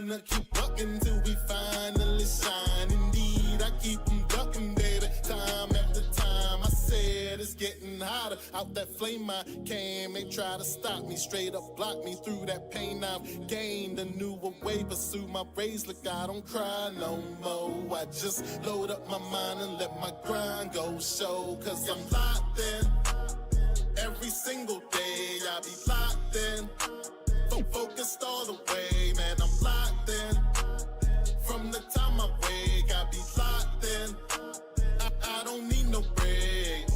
gonna keep bucking till we finally shine. Indeed, I keep them ducking, baby, time after time. I said it's getting hotter out that flame I came. They try to stop me, straight up block me through that pain I've gained. A newer way, pursue my rays. Look, I don't cry no more. I just load up my mind and let my grind go show. Cause I'm locked in every single day. I be locked in, focused all the way. Man, I'm locked in from the time I wake. I be locked in, I don't need no break.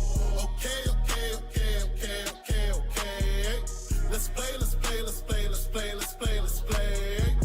Okay, okay, okay, okay, okay, okay. Let's play, let's play, let's play, let's play, let's play, let's play.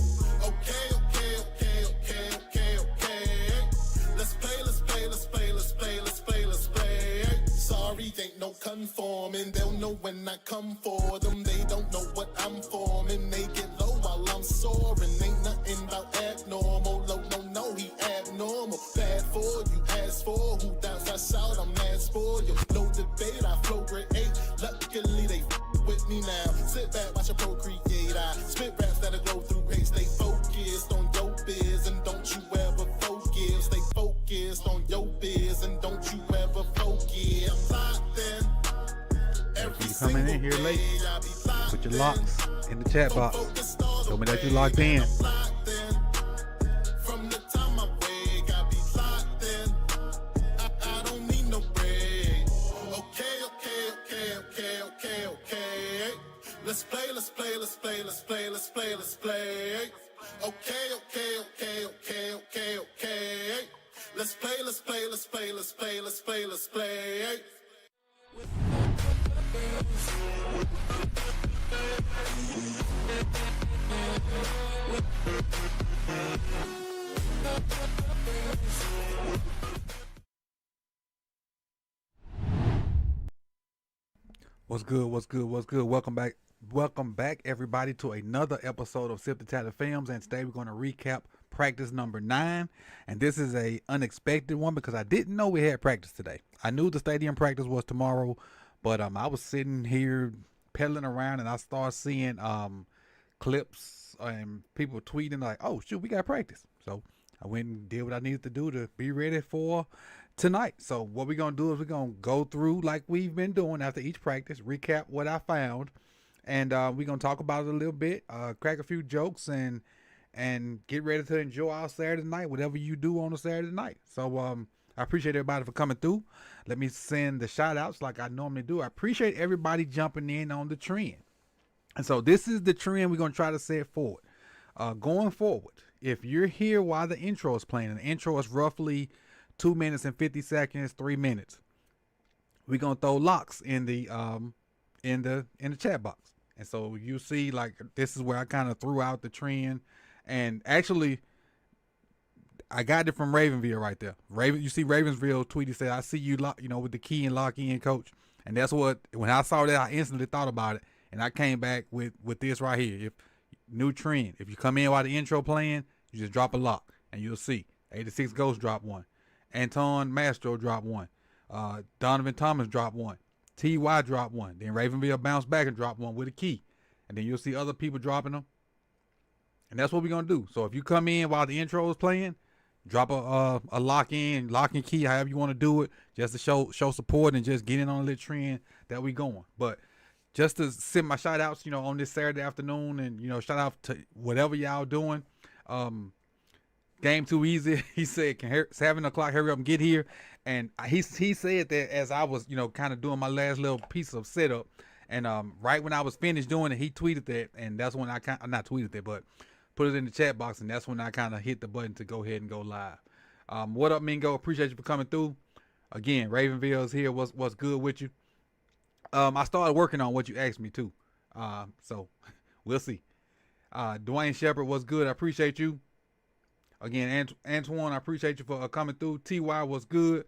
Okay, okay, okay, okay, okay, okay. Let's play, let's play, let's play, let's play, let's play, let's play. Sorry, ain't no conforming. They'll know when I come for them. They don't know what I'm forming. They get low while I'm soaring. Ain't nothing about abnormal. Low, no, he abnormal. Bad for you, ask for who doubts I shout. I'm asked for you. No debate, I flow grade 8. Luckily, they with me now. Sit back, watch a procreate. I spit raps that'll go through hate. Stay focused on your biz and don't you ever focus. Stay focused on your biz and don't you ever focus. I'm locked in. Every you coming in here late, put your locks in the chat box. Show me that you locked in. From the time I wake, I be locked in. I don't need no break. Okay, okay, okay, okay, okay, okay. Let's play, let's play, let's play, let's play, let's play, let's play. Okay, okay, okay, okay, okay, okay. Let's play, let's play, let's play, let's play, let's play, let's play. What's good? What's good? What's good? Welcome back, everybody, to another episode of Sip the Tatted Films. And today we're going to recap practice number 9. And this is a unexpected one because I didn't know we had practice today. I knew the stadium practice was tomorrow, but I was sitting here pedaling around and I started seeing clips and people tweeting like, "Oh shoot, we got practice." So I went and did what I needed to do to be ready for tonight. So what we're going to do is we're going to go through like we've been doing after each practice, recap what I found, and we're going to talk about it a little bit, crack a few jokes, and get ready to enjoy our Saturday night, whatever you do on a Saturday night. So I appreciate everybody for coming through. Let me send the shout outs like I normally do. I appreciate everybody jumping in on the trend. And so this is the trend we're going to try to set forward. Going forward, if you're here while the intro is playing, and the intro is roughly 2 minutes and 50 seconds, 3 minutes, we're going to throw locks in the chat box. And so you see, like, this is where I kind of threw out the trend. And actually, I got it from Ravenville right there. You see Ravensville tweeted, said, "I see you with the key and lock in, coach." And that's what, when I saw that, I instantly thought about it. And I came back with this right here. If new trend, if you come in while the intro playing, you just drop a lock and you'll see 86 Ghost drop one, Anton Mastro drop one, Donovan Thomas drop one, TY drop one, then Ravenville bounce back and drop one with a key, and then you'll see other people dropping them. And that's what we're gonna do. So if you come in while the intro is playing, drop a lock in key, however you want to do it, just to show support and just get in on the trend that we going. But just to send my shout outs, on this Saturday afternoon, and shout out to whatever y'all doing. Game too easy. He said, "It's 7 o'clock, hurry up and get here." And he said that as I was, kind of doing my last little piece of setup. And right when I was finished doing it, he tweeted that, and that's when I not tweeted that, but put it in the chat box, and that's when I kind of hit the button to go ahead and go live. What up, Mingo? Appreciate you for coming through. Again, Ravenville's here. What's good with you? I started working on what you asked me to. So we'll see. Dwayne Shepard, what's good? I appreciate you. Again, Antoine, I appreciate you for coming through. TY, what's good?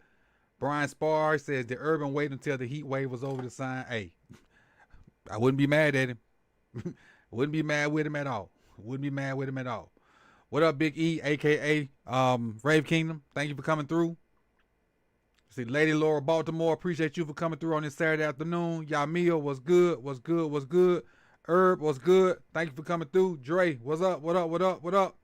Brian Spar says, "Did Urban wait until the heat wave was over to sign?" Hey, I wouldn't be mad at him. Wouldn't be mad with him at all. Wouldn't be mad with him at all. What up, Big E, a.k.a. Rave Kingdom? Thank you for coming through. See, Lady Laura Baltimore, appreciate you for coming through on this Saturday afternoon. Yamil, what's good? What's good? What's good? Herb, what's good? Thank you for coming through. Dre, what's up? What up? What up? What up?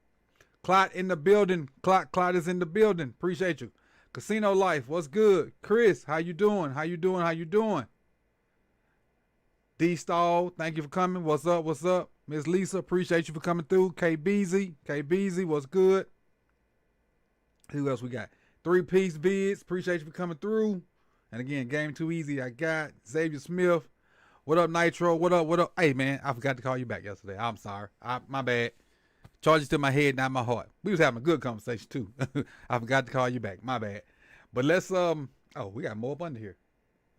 Clot in the building. Clot is in the building. Appreciate you. Casino Life, what's good? Chris, how you doing? How you doing? D-Stall, thank you for coming. What's up? Miss Lisa, appreciate you for coming through. KBZ, what's good? Who else we got? 3-piece vids, appreciate you for coming through. And again, Game Too Easy, I got Xavier Smith. What up, Nitro? What up? Hey, man, I forgot to call you back yesterday. I'm sorry. My bad. Charges to my head, not my heart. We was having a good conversation, too. I forgot to call you back. My bad. But let's, oh, we got more up under here.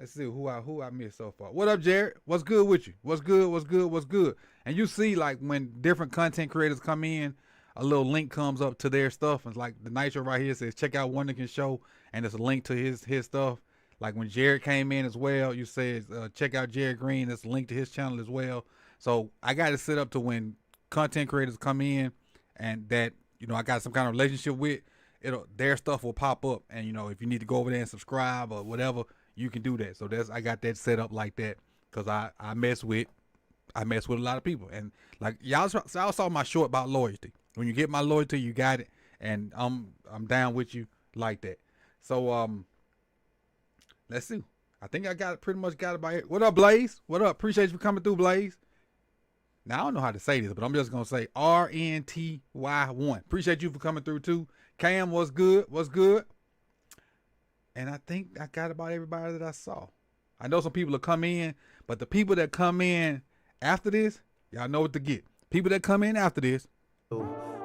Let's see who I missed so far. What up, Jaire? What's good with you? What's good? And you see, like, when different content creators come in, a little link comes up to their stuff. And it's like the Nitro right here says, check out Wonder Can Show. And there's a link to his stuff. Like when Jaire came in as well, you said, check out Jaire Green. There's a link to his channel as well. So I got it set up to when content creators come in and that, you know, I got some kind of relationship with, their stuff will pop up. And, you know, if you need to go over there and subscribe or whatever, you can do that. So I got that set up like that because I mess with a lot of people. And like y'all saw my short about loyalty. When you get my loyalty, you got it. And I'm down with you like that. So, let's see. I think I pretty much got it by here. What up, Blaze? What up? Appreciate you for coming through, Blaze. Now, I don't know how to say this, but I'm just going to say RNTY1. Appreciate you for coming through, too. Cam, what's good? And I think I got about everybody that I saw. I know some people will come in, but the people that come in after this, y'all know what to get. People that come in after this.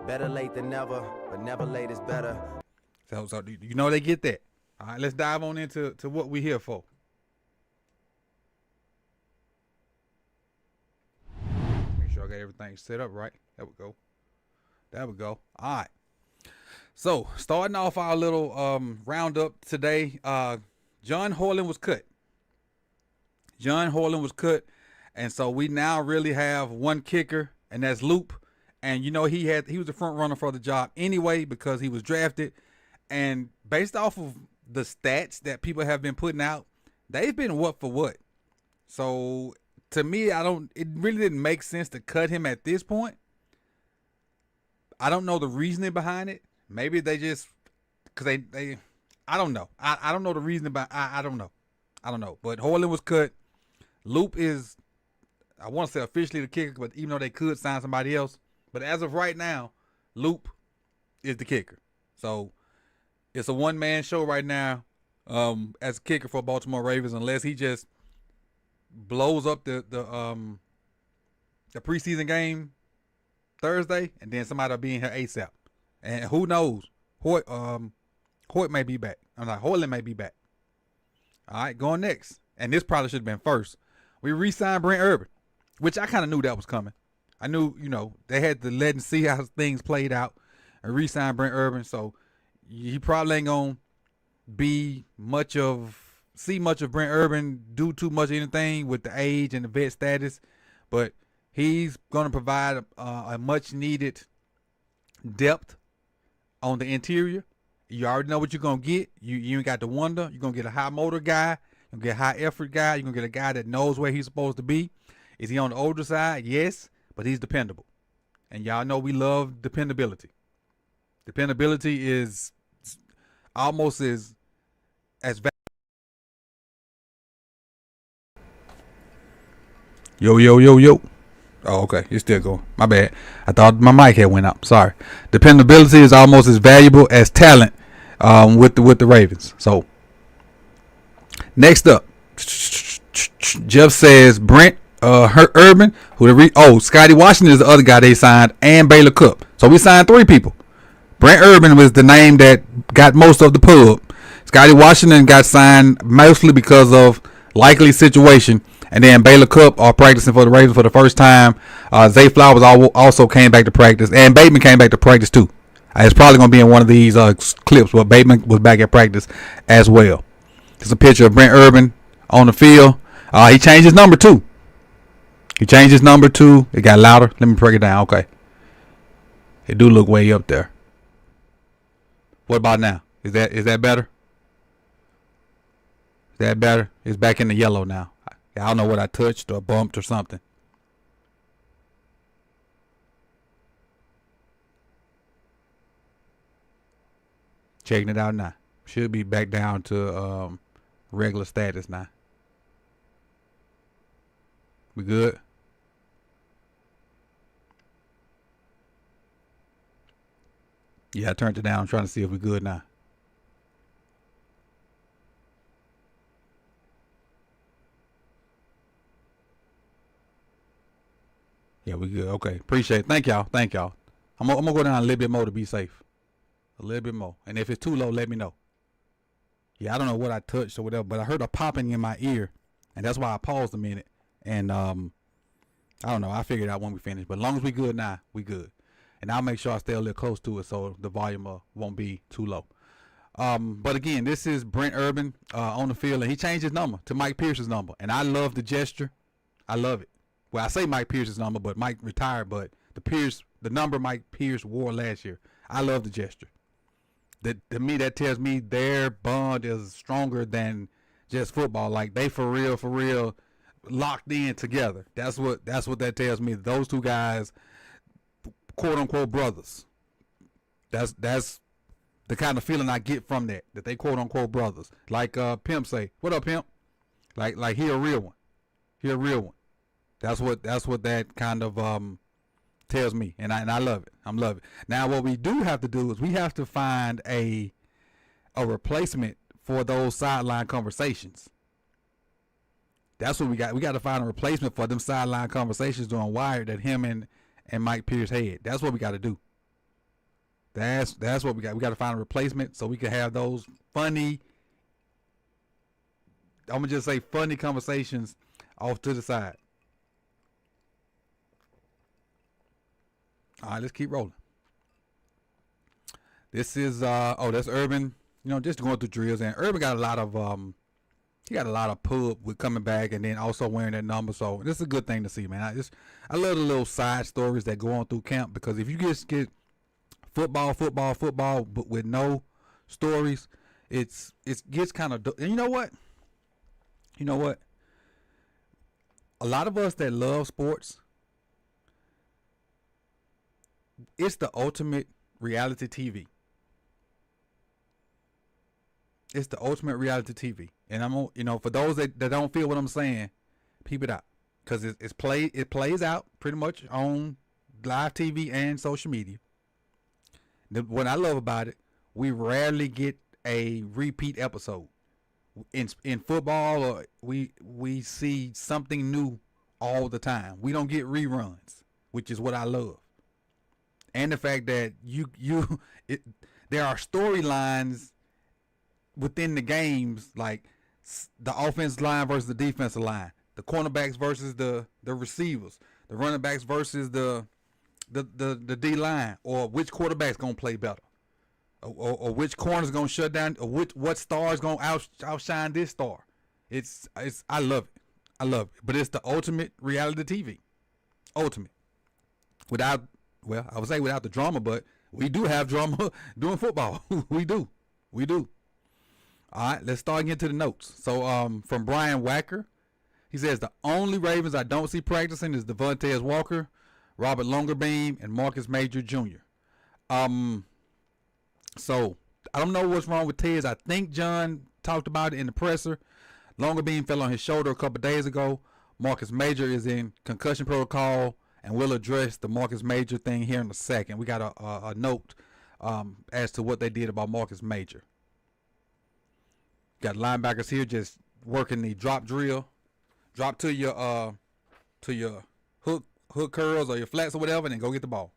Better late than never, but never late is better. So you know they get that. All right, let's dive on into what we're here for. Make sure I got everything set up right. There we go. All right. So starting off our little roundup today, John Horland was cut. And so we now really have one kicker, and that's Loop. And you know he was a front runner for the job anyway because he was drafted. And based off of the stats that people have been putting out, they've been what for what. So to me, it really didn't make sense to cut him at this point. I don't know the reasoning behind it. Maybe they just, cause they I don't know. I don't know the reasoning behind, I don't know. But Horland was cut. Loop is, I want to say officially the kicker, but even though they could sign somebody else, but as of right now, Loop is the kicker. So it's a one-man show right now as a kicker for Baltimore Ravens, unless he just blows up the preseason game Thursday, and then somebody will be in here ASAP. And who knows? Hoyt may be back. Horland may be back. All right, going next. And this probably should have been first. We re-signed Brent Urban, which I kind of knew that was coming. I knew, you know, they had to let and see how things played out and re-sign Brent Urban. So he probably ain't going to see much of Brent Urban, do too much of anything with the age and the vet status. But he's going to provide a much needed depth on the interior. You already know what you're going to get. You ain't got to wonder. You're going to get a high motor guy. You're going to get a high effort guy. You're going to get a guy that knows where he's supposed to be. Is he on the older side? Yes, but he's dependable. And y'all know we love dependability. Dependability is almost as Yo. Oh, okay. It's still going. My bad. I thought my mic had went out. Sorry. Dependability is almost as valuable as talent with the Ravens. So next up, Jeff says Brent Urban, Scotty Washington is the other guy they signed, and Baylor Cupp. So we signed three people. Brent Urban was the name that got most of the pub. Scotty Washington got signed mostly because of likely situation. And then Baylor Cupp are practicing for the Ravens for the first time. Zay Flowers also came back to practice. And Bateman came back to practice too. It's probably going to be in one of these clips where Bateman was back at practice as well. There's a picture of Brent Urban on the field. He changed his number too. It got louder. Let me break it down. Okay. It do look way up there. What about now? Is that better? Is that better? It's back in the yellow now. I don't know what I touched or bumped or something. Checking it out now. Should be back down to regular status now. We good? Yeah, I turned it down. I'm trying to see if we good now. Yeah, we good. Okay. Appreciate it. Thank y'all. Thank y'all. I'm gonna go down a little bit more to be safe. A little bit more. And if it's too low, let me know. Yeah, I don't know what I touched or whatever, but I heard a popping in my ear, and that's why I paused a minute. And I don't know. I figured out when we finish. But as long as we good now, we good. And I'll make sure I stay a little close to it so the volume won't be too low. But again, this is Brent Urban on the field, and he changed his number to Mike Pierce's number. And I love the gesture. I love it. Well, I say Mike Pierce's number, but Mike retired. But the number Mike Pierce wore last year, I love the gesture. To me, that tells me their bond is stronger than just football. Like they for real locked in together. That's what that tells me. Those two guys, quote unquote brothers. That's the kind of feeling I get from that they quote unquote brothers. Like Pimp say, "What up, Pimp?" Like he a real one. He a real one. That's what that kind of tells me, and I love it. I'm loving it. Now, what we do have to do is we have to find a replacement for those sideline conversations. That's what we got. We got to find a replacement for them sideline conversations during Wired that him and Mike Pierce had. That's what we got to do. That's what we got. We got to find a replacement so we can have those funny. I'm gonna just say funny conversations off to the side. All right, let's keep rolling. This is that's Urban. You know, just going through drills, and Urban got a lot of pub with coming back, and then also wearing that number. So this is a good thing to see, man. I love the little side stories that go on through camp, because if you just get football, but with no stories, it gets kind of. And you know what? A lot of us that love sports, it's the ultimate reality TV. It's the ultimate reality TV. And for those that don't feel what I'm saying, peep it out. Because it plays out pretty much on live TV and social media. What I love about it, we rarely get a repeat episode. In football, we see something new all the time. We don't get reruns, which is what I love. And the fact that there are storylines within the games, like the offensive line versus the defensive line, the cornerbacks versus the receivers, the running backs versus the D line, or which quarterback's gonna play better, or which corner's gonna shut down, or what star's gonna outshine this star. I love it. But it's the ultimate reality TV. Ultimate. I would say without the drama, but we do have drama doing football. We do. All right, let's start getting to the notes. So from Brian Wacker, he says the only Ravens I don't see practicing is Devontae Walker, Robert Longerbeam, and Marcus Major Jr. So I don't know what's wrong with Tez. I think John talked about it in the presser. Longerbeam fell on his shoulder a couple days ago. Marcus Major is in concussion protocol, and we'll address the Marcus Major thing here in a second. We got a note as to what they did about Marcus Major. Got linebackers here just working the drop drill. Drop to your hook curls or your flats or whatever, and then go get the ball.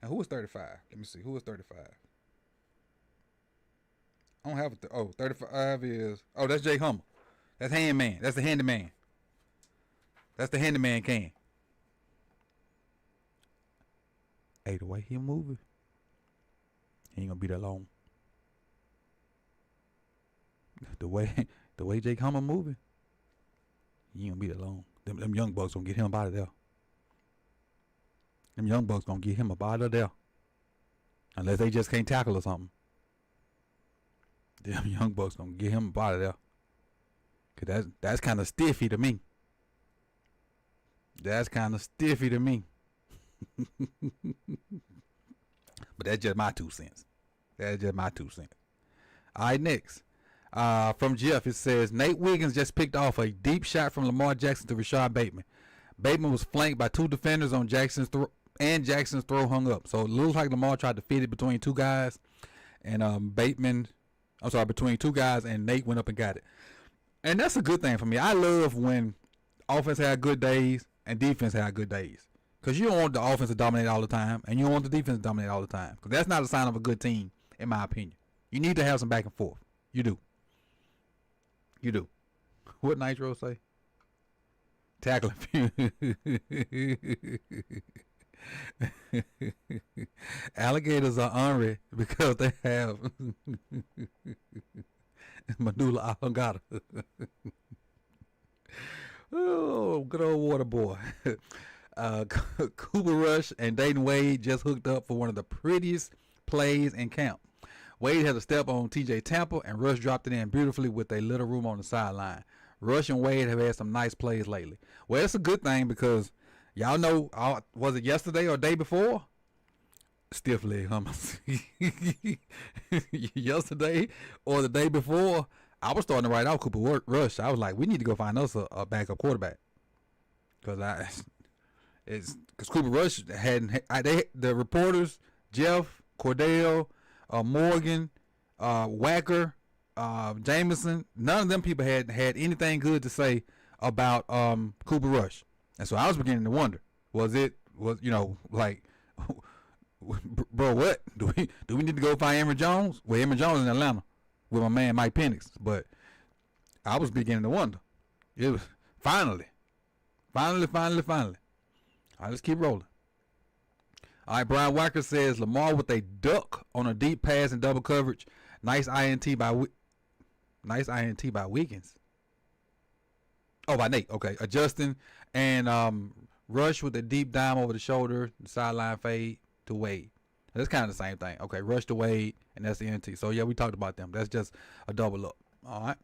And who was 35? Let me see. Who was 35? I don't have it. 35 is... Oh, that's Jake Hummer. That's Handman. That's the handyman. That's the handyman can. Hey, the way he moving, he ain't gonna be that long. The way Jake Hummer moving, he ain't gonna be that long. Them young bucks gonna get him out of there. Them young bucks gonna get him up out of there. Unless they just can't tackle or something. Them young bucks gonna get him up out of there. Cause that's kind of stiffy to me. That's kind of stiffy to me. But that's just my 2 cents. That's just my 2 cents. All right, next. From Jeff, it says, Nate Wiggins just picked off a deep shot from Lamar Jackson to Rashad Bateman. Bateman was flanked by two defenders on Jackson's throw, and Jackson's throw hung up. So it looks like Lamar tried to fit it between two guys, and between two guys, and Nate went up and got it. And that's a good thing for me. I love when offense have good days and defense have good days. Because you don't want the offense to dominate all the time, and you don't want the defense to dominate all the time. Because that's not a sign of a good team, in my opinion. You need to have some back and forth. You do. You do. What Nitro say? Tackling. Alligators are ornery because they have medulla oblongata. Oh, good old water boy. Cooper Rush and Dayton Wade just hooked up for one of the prettiest plays in camp. Wade had a step on TJ Tampa, and Rush dropped it in beautifully with a little room on the sideline. Rush and Wade have had some nice plays lately. Well, it's a good thing because y'all know, was it yesterday or day before? Stiff leg hummus. Yesterday or the day before, I was starting to write out Cooper Rush. I was like, we need to go find us a backup quarterback. Because Cooper Rush the reporters, Jeff, Cordell, Morgan, Wacker, Jameson, none of them people had anything good to say about Cooper Rush. And so I was beginning to wonder, bro, what? Do we need to go find Emory Jones? Well, Emory Jones in Atlanta with my man Mike Penix. But I was beginning to wonder. It was finally. All right, let's keep rolling. All right, Brian Wacker says, Lamar with a duck on a deep pass and double coverage. Nice INT by Wiggins. Oh, by Nate. Okay, adjusting. And Rush with a deep dime over the shoulder, sideline fade to Wade. That's kind of the same thing. Okay, Rush to Wade, and that's the NT. So, yeah, we talked about them. That's just a double up. All right.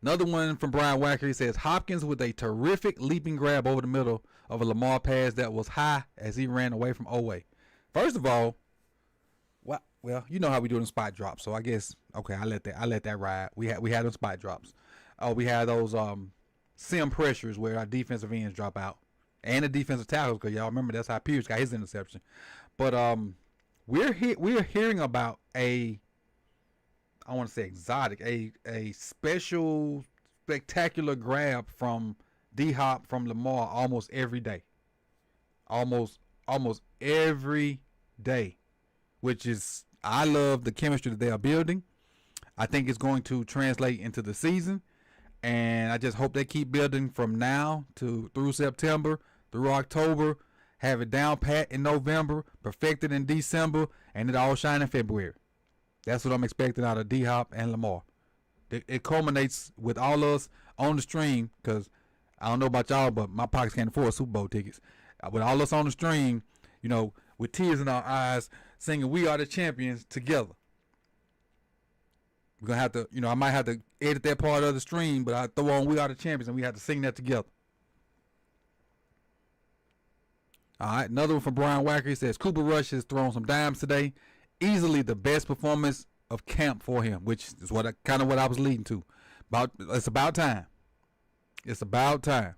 Another one from Brian Wacker. He says, Hopkins with a terrific leaping grab over the middle of a Lamar pass that was high as he ran away from Oweh. First of all, well, you know how we do them spot drops. So I guess, okay, I let that ride. We had them spot drops. Oh, we had those sim pressures where our defensive ends drop out. And the defensive tackles, because y'all remember that's how Pierce got his interception. But we're hearing about I want to say exotic, a special, spectacular grab from D-Hop from Lamar almost every day. Almost every day. Which is, I love the chemistry that they are building. I think it's going to translate into the season. And I just hope they keep building from now through September, through October, have it down pat in November, perfected in December, and it all shine in February. That's what I'm expecting out of D-Hop and Lamar. It culminates with all us on the stream, because I don't know about y'all, but my pockets can't afford Super Bowl tickets. With all us on the stream, with tears in our eyes, singing "We Are the Champions" together. We're going to have to, I might have to edit that part of the stream, but I throw on "We Are the Champions" and we have to sing that together. All right, another one from Brian Wacker. He says, Cooper Rush has thrown some dimes today. Easily the best performance of camp for him, which is what I was leading to. It's about time. It's about time.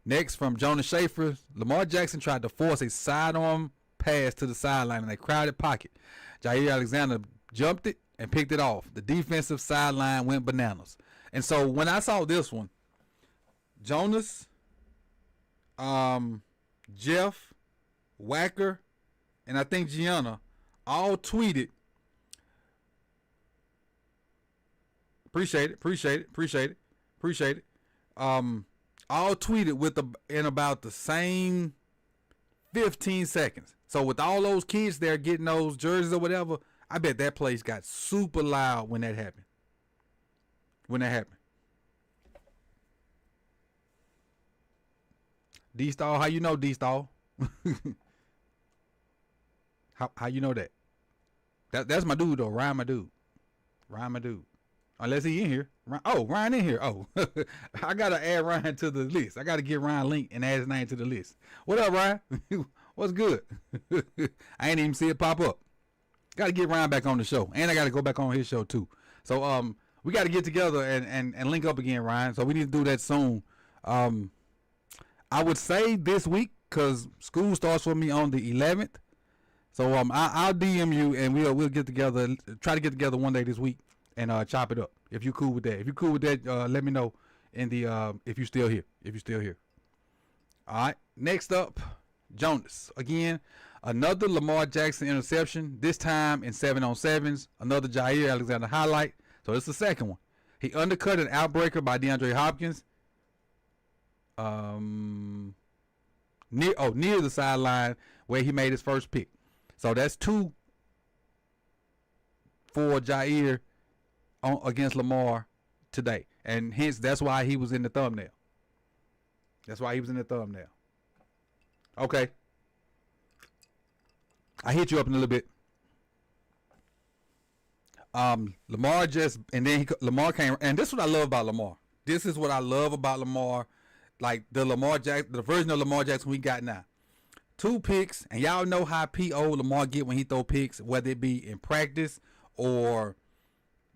Next, from Jonas Schaefer, Lamar Jackson tried to force a sidearm pass to the sideline in a crowded pocket. Jaire Alexander jumped it and picked it off. The defensive sideline went bananas. And so when I saw this one, Jonas, Jeff, Wacker, and I think Gianna all tweeted. Appreciate it. All tweeted in about the same 15 seconds. So with all those kids there getting those jerseys or whatever, I bet that place got super loud when that happened. D-Stall, how you know D-Stall? How you know that? That's my dude though. Ryan, my dude. Unless he in here. Ryan in here. Oh, I gotta add Ryan to the list. I gotta get Ryan link and add his name to the list. What up, Ryan? What's good? I ain't even see it pop up. Gotta get Ryan back on the show, and I gotta go back on his show too. So we got to get together and link up again, Ryan. So we need to do that soon. I would say this week because school starts for me on the 11th. So I'll DM you and we'll get together. Try to get together one day this week and chop it up. If you cool with that. If you cool with that, let me know in the if you're still here. If you're still here. All right. Next up, Jonas again. Another Lamar Jackson interception. This time in 7-on-7s. Another Jaire Alexander highlight. So it's the second one. He undercut an outbreaker by DeAndre Hopkins. Near the sideline where he made his first pick. So that's 2 for Jaire against Lamar today. And hence, that's why he was in the thumbnail. Okay. I hit you up in a little bit. Lamar just, and then Lamar came, and this is what I love about Lamar. This is what I love about Lamar. Like the version of Lamar Jackson we got now. 2 picks, and y'all know how P.O. Lamar get when he throw picks, whether it be in practice or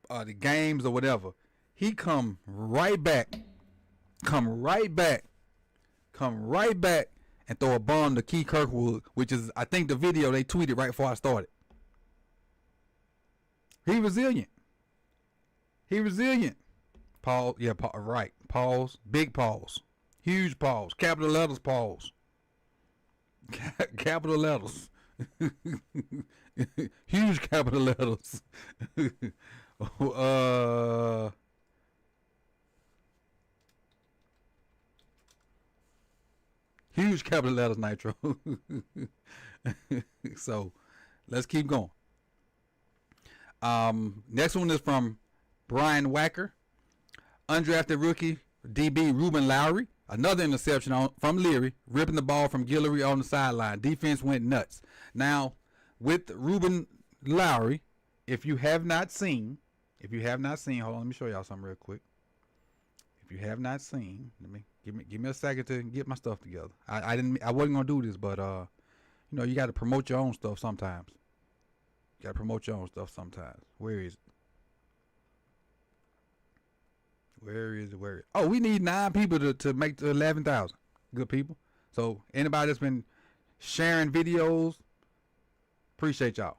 the games or whatever. He come right back, and throw a bomb to Key Kirkwood, which is, I think, the video they tweeted right before I started. He resilient. Pause. Yeah, right. Pause. Big pause. Huge pause. Capital letters pause. Capital letters. Huge capital letters. Huge capital letters, Nitro. So let's keep going. Next one is from Brian Wacker. Undrafted rookie DB Ruben Lowry. Another interception from Leary, ripping the ball from Guillory on the sideline. Defense went nuts. Now, with Ruben Lowry, if you have not seen, hold on, let me show y'all something real quick. If you have not seen, give me a second to get my stuff together. I wasn't gonna do this, but you got to promote your own stuff sometimes. Where is it? Where is it? Oh, we need 9 people to make the 11,000. Good people. So anybody that's been sharing videos, appreciate y'all.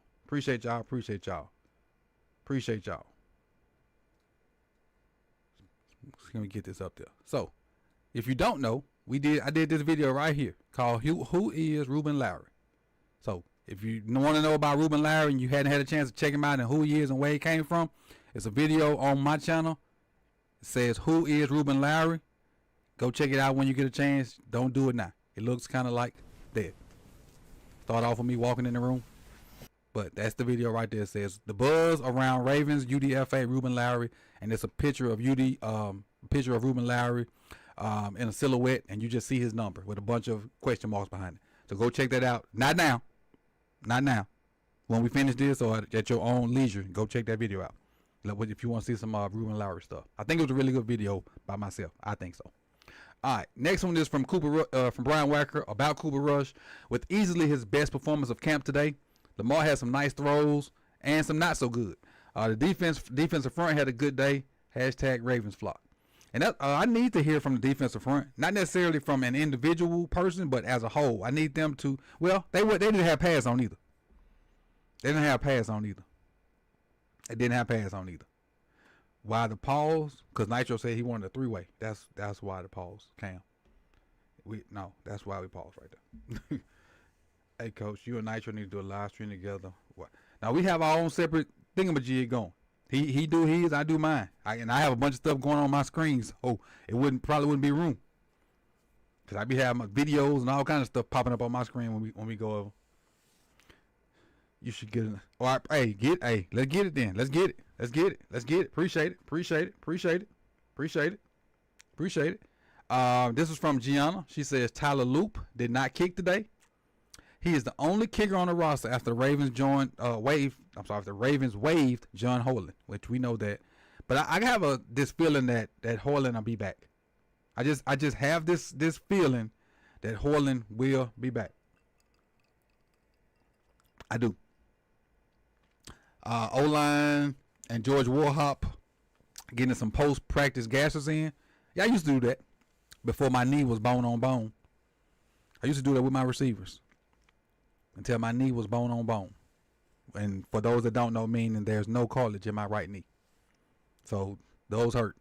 Let me get this up there. So if you don't know, I did this video right here called Who is Ruben Lowry? So if you want to know about Ruben Lowry and you hadn't had a chance to check him out and who he is and where he came from, it's a video on my channel. It says, Who is Ruben Lowry? Go check it out when you get a chance. Don't do it now. It looks kind of like dead. Start off with me walking in the room. But that's the video right there. It says, the buzz around Ravens, UDFA, Ruben Lowry. And it's a picture of Ruben Lowry in a silhouette. And you just see his number with a bunch of question marks behind it. So go check that out. Not now. When we finish this or at your own leisure, go check that video out. If you want to see some Ruben Lowry stuff. I think it was a really good video by myself. I think so. All right. Next one is from from Brian Wacker about Cooper Rush. With easily his best performance of camp today, Lamar had some nice throws and some not so good. The defensive front had a good day. #Ravens flock. And that, I need to hear from the defensive front, not necessarily from an individual person, but as a whole. I need them to. Well, they didn't have pass on either. It didn't have pass on either. Why the pause? Because Nitro said he wanted a 3-way. That's why the pause came. That's why we paused right there. Hey, Coach, you and Nitro need to do a live stream together. What? Now we have our own separate thingamajig going. He do his, I do mine. I have a bunch of stuff going on my screen, so it probably wouldn't be room. Cause I be having my videos and all kinds of stuff popping up on my screen when we go over. You should get it. All right, let's get it then. Let's get it. Appreciate it. This is from Gianna. She says Tyler Loop did not kick today. He is the only kicker on the roster after the Ravens waived John Holland, which we know that. But I have this feeling that Holland will be back. I just have this feeling that Holland will be back. I do. O-line, and George Warhop getting some post-practice gassers in. Yeah, I used to do that before my knee was bone on bone. I used to do that with my receivers until my knee was bone on bone. And for those that don't know, meaning there's no cartilage in my right knee. So those hurt.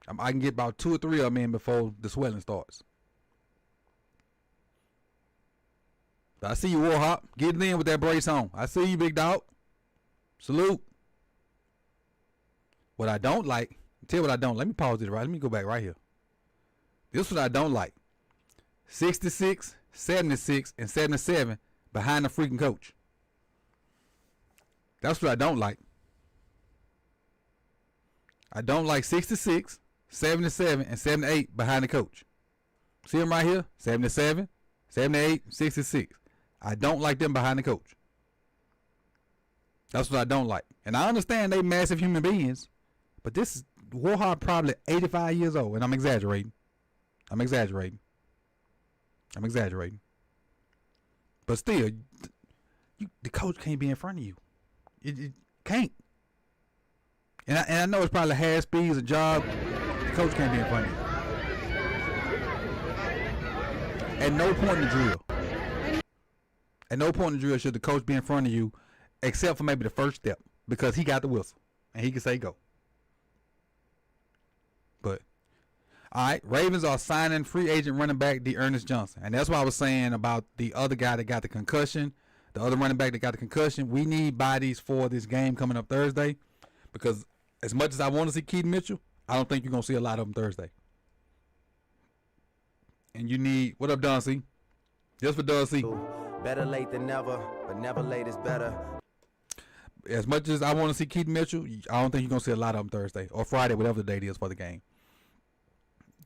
I can get about 2 or 3 of them in before the swelling starts. So I see you, Warhop. Get it in with that brace on. I see you, big dog. Salute. What I don't like, tell you what I don't. Let me pause this right. Let me go back right here. This is what I don't like. 66, 76, and 77 behind the freaking coach. That's what I don't like. I don't like 66, 77, and 78 behind the coach. See them right here? 77, 78, 66. I don't like them behind the coach. That's what I don't like. And I understand they massive human beings, but this is Warhol probably 85 years old, and I'm exaggerating. But still, the coach can't be in front of you. It can't. And I know it's probably half speed, a job. The coach can't be in front of you. At no point in the drill. At no point in the drill should the coach be in front of you, except for maybe the first step, because he got the whistle and he can say go. But all right, Ravens are signing free agent running back D'Ernest Johnson, and that's why I was saying about the other guy that got the concussion, the other running back that got the concussion. We need bodies for this game coming up Thursday, because as much as I want to see Keaton Mitchell, I don't think you're gonna see a lot of them Thursday. And you need, what up, Don C? Just for Don C. Better late than never, but never late is better. As much as I want to see Keaton Mitchell, I don't think you're gonna see a lot of them Thursday or Friday, whatever the date is for the game.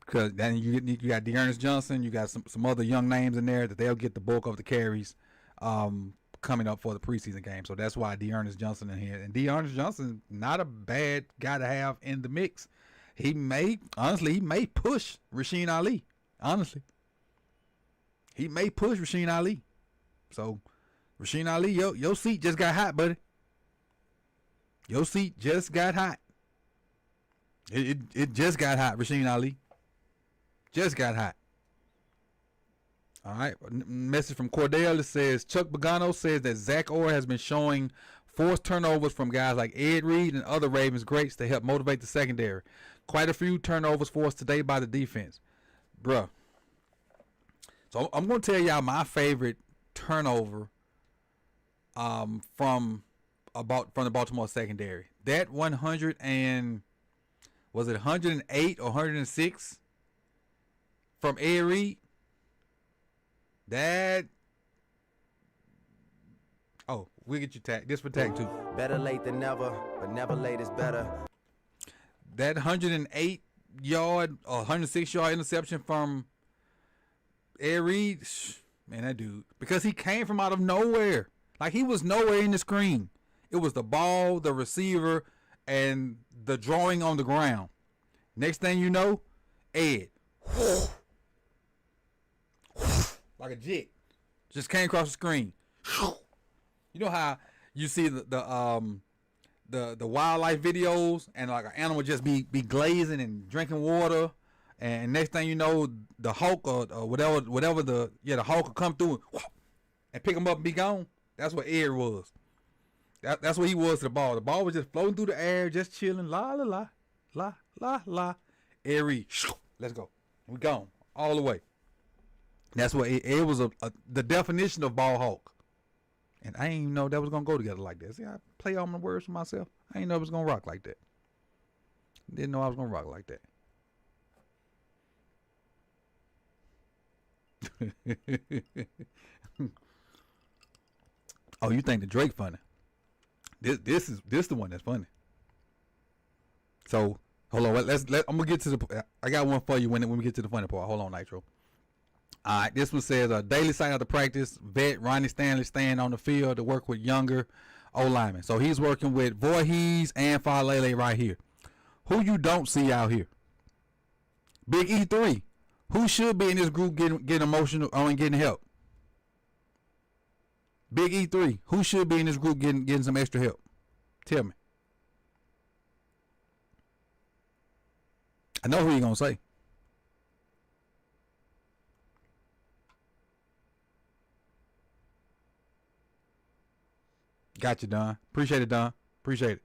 Because then you got D'Ernest Johnson, you got some other young names in there that they'll get the bulk of the carries coming up for the preseason game. So that's why D'Ernest Johnson in here. And D'Ernest Johnson, not a bad guy to have in the mix. He may push Rasheen Ali. Honestly, he may push Rasheen Ali. So Rasheen Ali, your seat just got hot, buddy. Your seat just got hot. It just got hot, Rasheen Ali. Just got hot. All right. Message from Cordell. It says Chuck Pagano says that Zach Orr has been showing forced turnovers from guys like Ed Reed and other Ravens greats to help motivate the secondary. Quite a few turnovers forced today by the defense. Bruh. So I'm going to tell y'all my favorite turnover from the Baltimore secondary. That 108 or 106 from Ed Reed? We'll get you tagged. This for tag 2. Better late than never, but never late is better. That 108 yard or 106 yard interception from Ed Reed, man, that dude, because he came from out of nowhere. Like, he was nowhere in the screen. It was the ball, the receiver, and the drawing on the ground. Next thing you know, Ed, like a jet, just came across the screen. You know how you see the wildlife videos and like an animal just be glazing and drinking water, and next thing you know, the hawk or whatever the hawk will come through and pick him up and be gone. That's what Ed was. That's what he was to the ball. The ball was just floating through the air, just chilling. La la la, la la la. Ed Reed, let's go. We gone all the way. That's what Ed was the definition of ball hawk. And I didn't even know that was gonna go together like that. See, I play all my words for myself. I didn't know it was gonna rock like that. Didn't know I was gonna rock like that. Oh, you think the Drake funny? This is the one that's funny. So hold on, I'm gonna get to the. I got one for you when we get to the funny part. Hold on, Nitro. All right, this one says a daily sight of the practice. Vet Ronnie Stanley staying on the field to work with younger O-linemen. So he's working with Voorhees and Falele right here. Who you don't see out here? Big E3. Who should be in this group getting emotional and getting help? Big E3. Who should be in this group getting some extra help? Tell me. I know who you're going to say. Got you, Don. Appreciate it, Don. Appreciate it.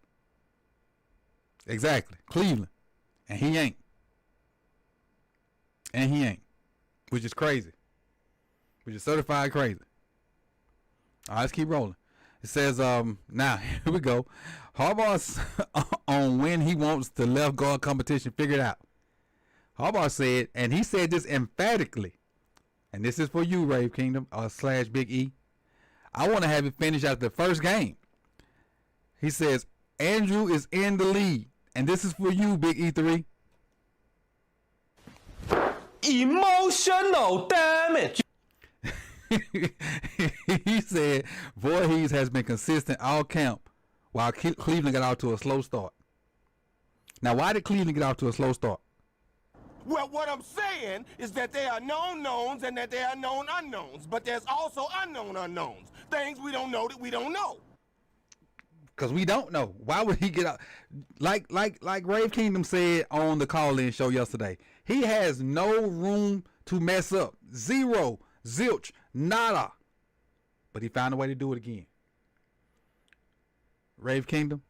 Exactly. Cleveland. And he ain't. Which is crazy. Which is certified crazy. All right, let's keep rolling. It says, now, here we go. Harbaugh's on when he wants the left guard competition figured out. Harbaugh said, and he said this emphatically, and this is for you, Rave Kingdom, / Big E. I want to have it finished after the first game. He says, Andrew is in the lead, and this is for you, Big E3. Emotional damage. He said Voorhees has been consistent all camp while Cleveland got out to a slow start. Now, why did Cleveland get out to a slow start? Well, what I'm saying is that there are known knowns and that there are known unknowns, but there's also unknown unknowns. Things we don't know that we don't know. Because we don't know. Why would he get out? Like Rave Kingdom said on the call-in show yesterday, he has no room to mess up. Zero. Zilch. Nada. But he found a way to do it again. Rave Kingdom,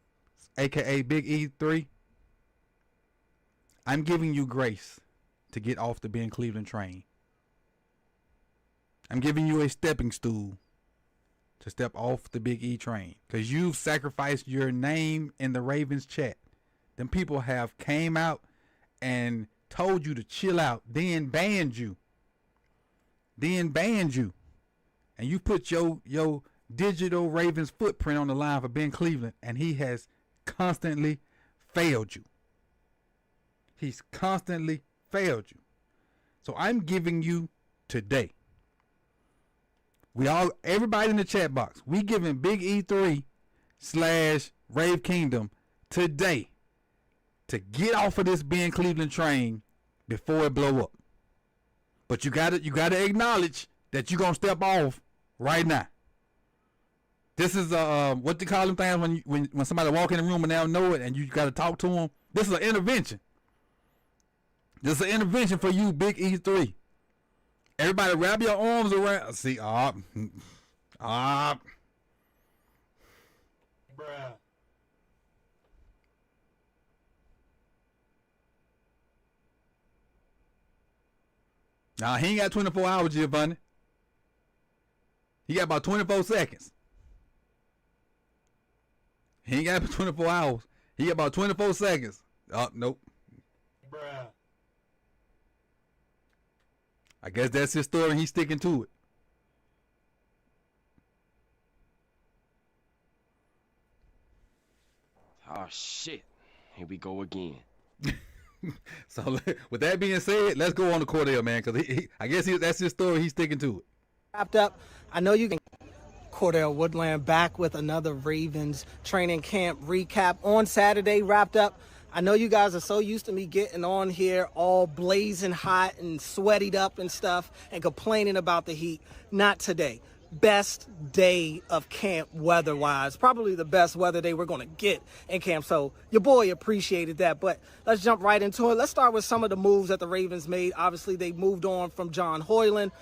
a.k.a. Big E3, I'm giving you grace to get off the Ben Cleveland train. I'm giving you a stepping stool to step off the Big E train. Because you've sacrificed your name in the Ravens chat. Them people have came out and told you to chill out, then banned you. And you put your digital Ravens footprint on the line for Ben Cleveland, and he has constantly failed you. He's constantly failed you. So I'm giving you today. Everybody in the chat box, we giving Big E3 / Rave Kingdom today to get off of this Ben Cleveland train before it blow up. But you gotta acknowledge that you're gonna step off right now. This is what they call them things when somebody walk in the room and they don't know it and you gotta talk to them. This is an intervention. This is an intervention for you, Big E3. Everybody wrap your arms around. See, Bruh. Nah, he ain't got 24 hours, Giovanni. He got about 24 seconds. He ain't got 24 hours. He got about 24 seconds. Oh, nope. Bruh. I guess that's his story and he's sticking to it. Oh, shit. Here we go again. So, with that being said, let's go on to Cordell, man, because I guess that's his story. He's sticking to it. Wrapped up. I know you can. Cordell Woodland back with another Ravens training camp recap on Saturday. Wrapped up. I know you guys are so used to me getting on here all blazing hot and sweated up and stuff and complaining about the heat. Not today. Best day of camp weather-wise. Probably the best weather day we're going to get in camp. So your boy appreciated that. But let's jump right into it. Let's start with some of the moves that the Ravens made. Obviously, they moved on from John Hoyland.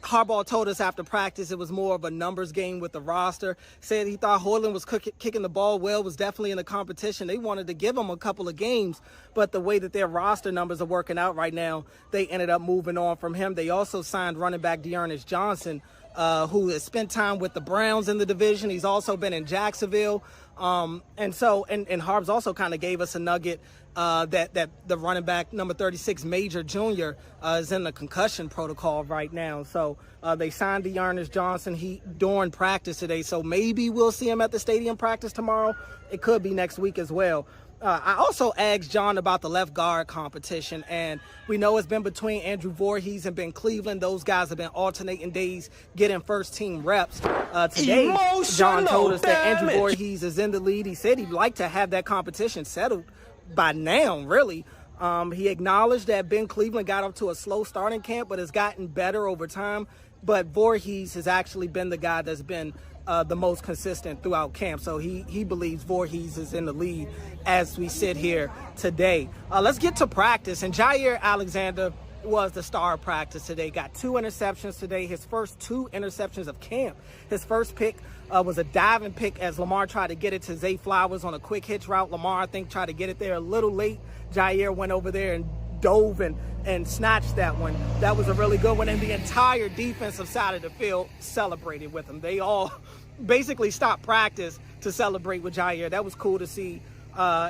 Harbaugh told us after practice it was more of a numbers game with the roster. Said he thought Hoyland was kicking the ball well, was definitely in the competition. They wanted to give him a couple of games, but the way that their roster numbers are working out right now, they ended up moving on from him. They also signed running back Dearness Johnson, who has spent time with the Browns in the division. He's also been in Jacksonville. And Harbs also kind of gave us a nugget that the running back number 36 Major Jr. Is in the concussion protocol right now. So they signed Dearness Johnson during practice today. So maybe we'll see him at the stadium practice tomorrow. It could be next week as well. I also asked John about the left guard competition, and we know it's been between Andrew Voorhees and Ben Cleveland. Those guys have been alternating days getting first-team reps. Today, John told us that Andrew Voorhees is in the lead. He said he'd like to have that competition settled by now, really. He acknowledged that Ben Cleveland got up to a slow start in camp, but has gotten better over time. but Voorhees has actually been the guy that's been the most consistent throughout camp. So he believes Voorhees is in the lead as we sit here today. Let's get to practice. And Jaire Alexander was the star of practice today. Got 2 interceptions today, his first 2 interceptions of camp. His first pick was a diving pick as Lamar tried to get it to Zay Flowers on a quick hitch route. Lamar, I think, tried to get it there a little late. Jaire went over there and dove and snatched that one. That was a really good one, and the entire defensive side of the field celebrated with him. They all basically stopped practice to celebrate with Jaire. That was cool to see.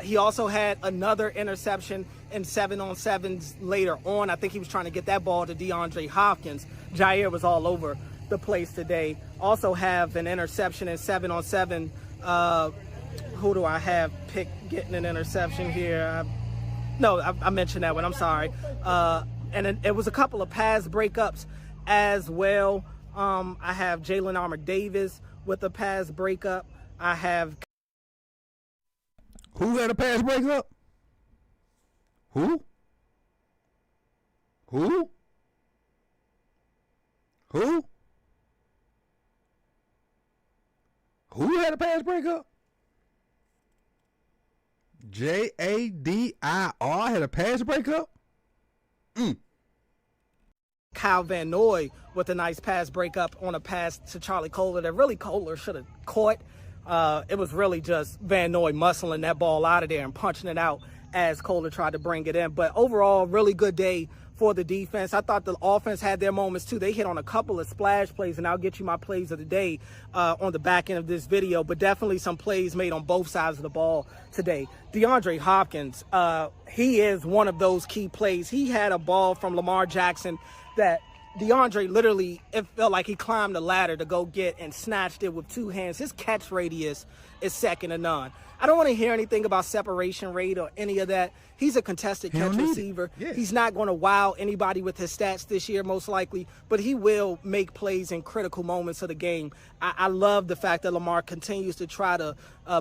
He also had another interception in 7-on-7s later on. I think he was trying to get that ball to DeAndre Hopkins. Jaire was all over the place today. Also have an interception in 7-on-7. Who do I have picked getting an interception here? I mentioned that one. I'm sorry. And it was a couple of pass breakups as well. I have Jalen Armour Davis with a pass breakup. I have... Who had a pass breakup? Who? Who had a pass breakup? Jadir had a pass breakup? Kyle Van Noy with a nice pass breakup on a pass to Charlie Kohler that really Kohler should have caught. It was really just Van Noy muscling that ball out of there and punching it out as Kohler tried to bring it in. But overall, really good day for the defense. I thought the offense had their moments too. They hit on a couple of splash plays, and I'll get you my plays of the day on the back end of this video, but definitely some plays made on both sides of the ball today. DeAndre Hopkins, he is one of those key plays. He had a ball from Lamar Jackson that DeAndre literally, it felt like he climbed the ladder to go get and snatched it with 2 hands. His catch radius is second to none. I don't want to hear anything about separation rate or any of that. He's a contested catch receiver. Yeah. He's not going to wow anybody with his stats this year, most likely, but he will make plays in critical moments of the game. I love the fact that Lamar continues to try to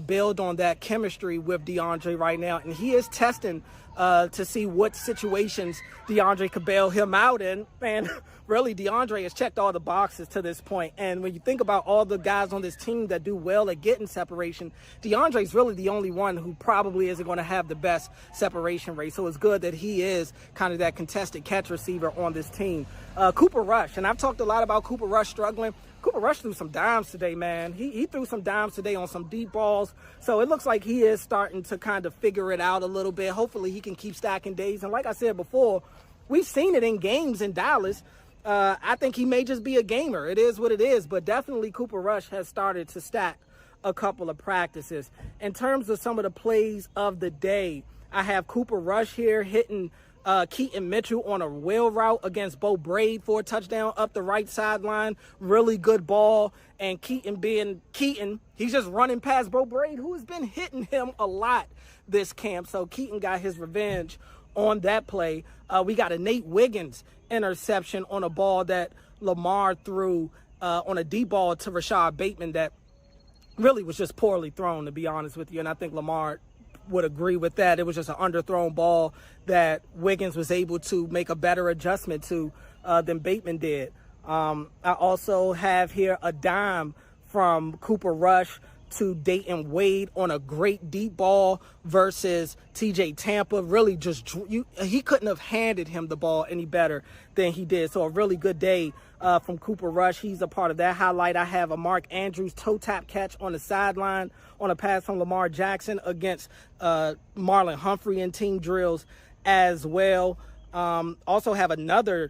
build on that chemistry with DeAndre right now, and he is testing to see what situations DeAndre could bail him out in. And really, DeAndre has checked all the boxes to this point. And when you think about all the guys on this team that do well at getting separation, DeAndre's really the only one who probably isn't going to have the best separation rate. So it's good that he is kind of that contested catch receiver on this team. Cooper Rush, and I've talked a lot about Cooper Rush struggling. Cooper Rush threw some dimes today, man. He threw some dimes today on some deep balls. So it looks like he is starting to kind of figure it out a little bit. Hopefully he can keep stacking days. And like I said before, we've seen it in games in Dallas. I think he may just be a gamer. It is what it is. But definitely Cooper Rush has started to stack a couple of practices. In terms of some of the plays of the day, I have Cooper Rush here hitting Keaton Mitchell on a wheel route against Bo Braid for a touchdown up the right sideline. Really good ball. And Keaton being Keaton, he's just running past Bo Braid, who has been hitting him a lot this camp. So Keaton got his revenge on that play. We got a Nate Wiggins interception on a ball that Lamar threw on a deep ball to Rashad Bateman that really was just poorly thrown, to be honest with you. And I think Lamar would agree with that. It was just an underthrown ball that Wiggins was able to make a better adjustment to than Bateman did. I also have here a dime from Cooper Rush to Dayton Wade on a great deep ball versus TJ Tampa. Really just, he couldn't have handed him the ball any better than he did. So a really good day from Cooper Rush. He's a part of that highlight. I have a Mark Andrews toe tap catch on the sideline on a pass from Lamar Jackson against Marlon Humphrey in team drills as well. Also have another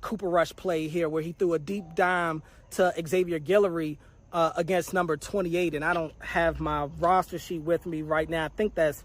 Cooper Rush play here where he threw a deep dime to Xavier Guillory against number 28, and I don't have my roster sheet with me right now. I think that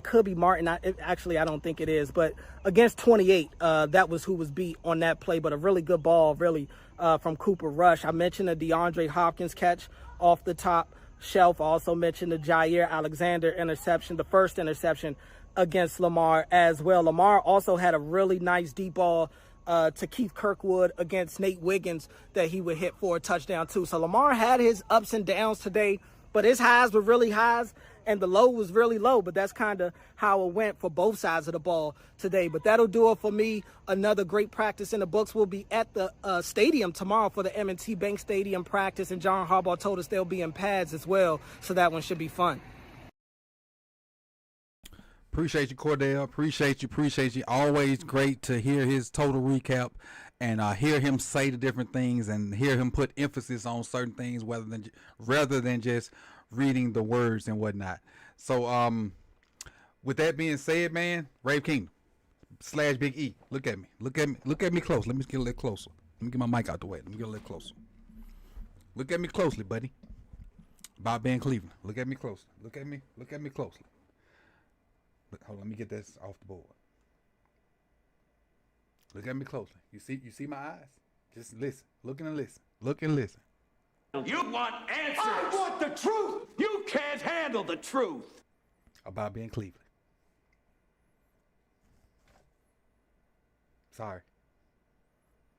could be Martin. Actually, I don't think it is, but against 28, that was who was beat on that play. But a really good ball, really, from Cooper Rush. I mentioned the DeAndre Hopkins catch off the top shelf. I also mentioned the Jaire Alexander interception, the first interception against Lamar as well. Lamar also had a really nice deep ball to Keith Kirkwood against Nate Wiggins that he would hit for a touchdown too. So Lamar had his ups and downs today, but his highs were really highs, and the low was really low, but that's kind of how it went for both sides of the ball today. But that'll do it for me. Another great practice in the books. We'll be at the stadium tomorrow for the M&T Bank Stadium practice, and John Harbaugh told us they'll be in pads as well, so that one should be fun. Appreciate you, Cordell. Appreciate you. Always great to hear his total recap and hear him say the different things and hear him put emphasis on certain things rather than just reading the words and whatnot. So with that being said, man, Rave Kingdom / Big E. Look at me close. Let me get a little closer. Let me get my mic out the way. Let me get a little closer. Look at me closely, buddy. Bob Ben Cleveland. Look at me closely. Look at me closely. Hold on, let me get this off the board. Look at me closely. You see my eyes? Just listen. Look and listen. Look and listen. You want answers. I want the truth. You can't handle the truth. About being Cleveland. Sorry.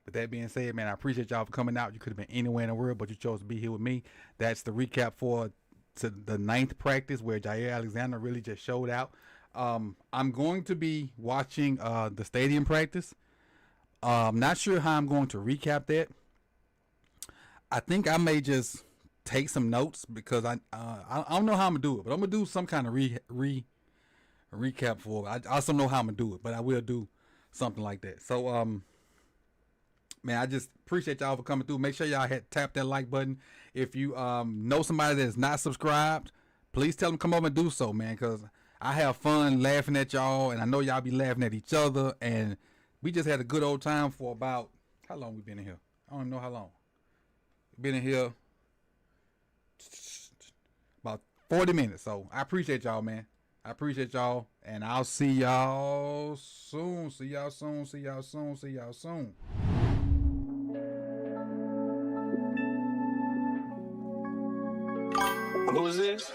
With that being said, man, I appreciate y'all for coming out. You could have been anywhere in the world, but you chose to be here with me. That's the recap to the 9th practice where Jaire Alexander really just showed out. I'm going to be watching the stadium practice. Not sure how I'm going to recap that. I think I may just take some notes because I don't know how I'm gonna do it, but I'm gonna do some kind of recap for it. I also know how I'm gonna do it, but I will do something like that. So man, I just appreciate y'all for coming through. Make sure y'all tap that like button. If you know somebody that is not subscribed, please tell them come over and do so, man, because I have fun laughing at y'all, and I know y'all be laughing at each other, and we just had a good old time for about, how long we been in here? I don't know how long. We've been in here about 40 minutes, so I appreciate y'all, man. I appreciate y'all, and I'll see y'all soon. See y'all soon. Who is this?